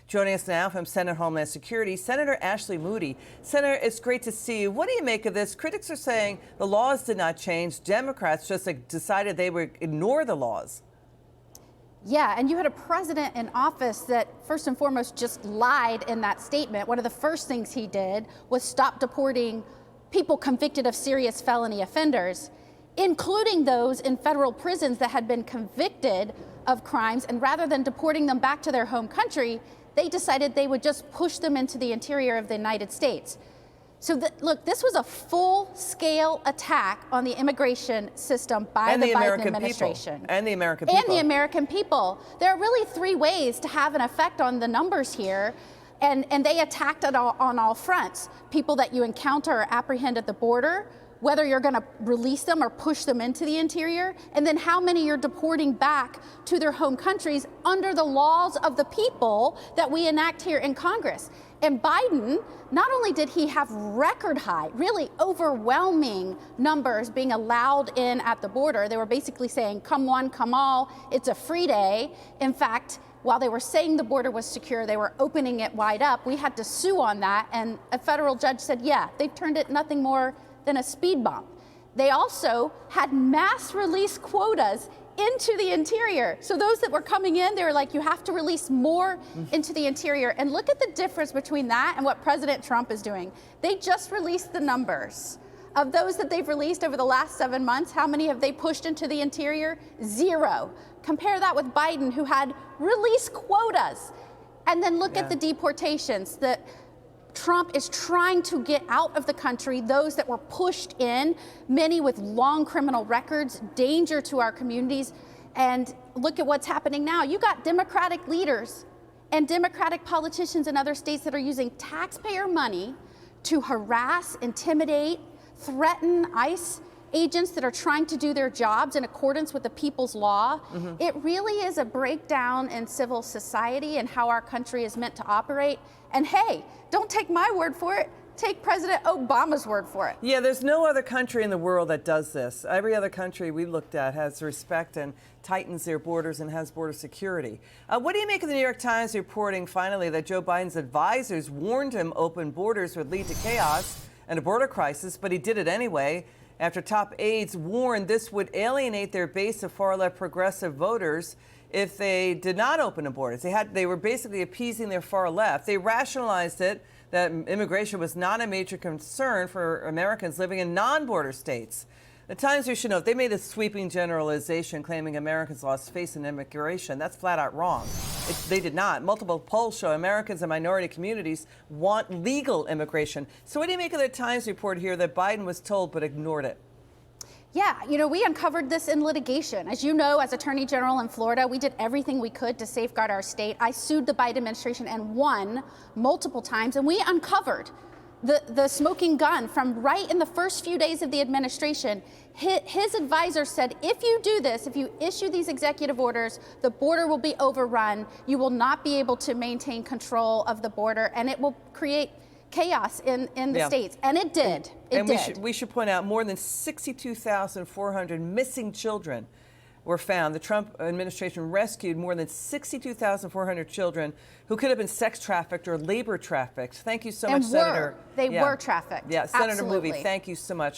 Joining us now from Senate Homeland Security, Senator Ashley Moody. Senator, it's great to see you. What do you make of this? Critics are saying the laws did not change. Democrats just decided they would ignore the laws. Yeah, and you had a president in office that first and foremost just lied in that statement. One of the first things he did was stop deporting people convicted of serious felony offenders, including those in federal prisons that had been convicted of crimes. And rather than deporting them back to their home country, they decided they would just push them into the interior of the United States. So look, this was a full-scale attack on the immigration system by the Biden administration. And the American people. And the American people. There are really three ways to have an effect on the numbers here, and they attacked it on all fronts. People that you encounter or apprehend at the border, whether you're going to release them or push them into the interior, and then how many you're deporting back to their home countries under the laws of the people that we enact here in Congress. And Biden, not only did he have record high, really overwhelming numbers being allowed in at the border, they were basically saying, come one, come all, it's a free day. In fact, while they were saying the border was secure, they were opening it wide up. We had to sue on that, and a federal judge said, yeah, they've turned it nothing more than a speed bump. They also had mass release quotas into the interior. So those that were coming in, they were like, you have to release more into the interior. And look at the difference between that and what President Trump is doing. They just released the numbers of those that they've released over the last 7 months. How many have they pushed into the interior? 0. Compare that with Biden, who had release quotas. And then look at the deportations. Trump is trying to get out of the country those that were pushed in, many with long criminal records, danger to our communities. And look at what's happening now. You got Democratic leaders and Democratic politicians in other states that are using taxpayer money to harass, intimidate, threaten ICE agents that are trying to do their jobs in accordance with the people's law. It really is a breakdown in civil society and how our country is meant to operate. And hey, don't take my word for it. Take President Obama's word for it. Yeah, there's no other country in the world that does this. Every other country we looked at has respect and tightens their borders and has border security. What do you make of the New York Times reporting finally that Joe Biden's advisors warned him open borders would lead to chaos and a border crisis, but he did it anyway, after top aides warned this would alienate their base of far-left progressive voters if they did not open the borders. They were basically appeasing their far left. They rationalized it that immigration was not a major concern for Americans living in non-border states. The Times, you should note, they made a sweeping generalization claiming Americans lost faith in immigration. That's flat out wrong. They did not. Multiple polls show Americans and minority communities want legal immigration. So what do you make of the Times report here that Biden was told but ignored it? Yeah, you know, we uncovered this in litigation. As you know, as Attorney General in Florida, we did everything we could to safeguard our state. I sued the Biden administration and won multiple times, and we uncovered the smoking gun from right in the first few days of the administration. His advisor said, if you do this, if you issue these executive orders, the border will be overrun. You will not be able to maintain control of the border, and it will create chaos in the states. And it did. We should point out more than 62,400 missing children were found. The Trump administration rescued more than 62,400 children who could have been sex trafficked or labor trafficked. Thank you so much, Senator. They were trafficked. Yeah, Senator Absolutely. Moody, thank you so much.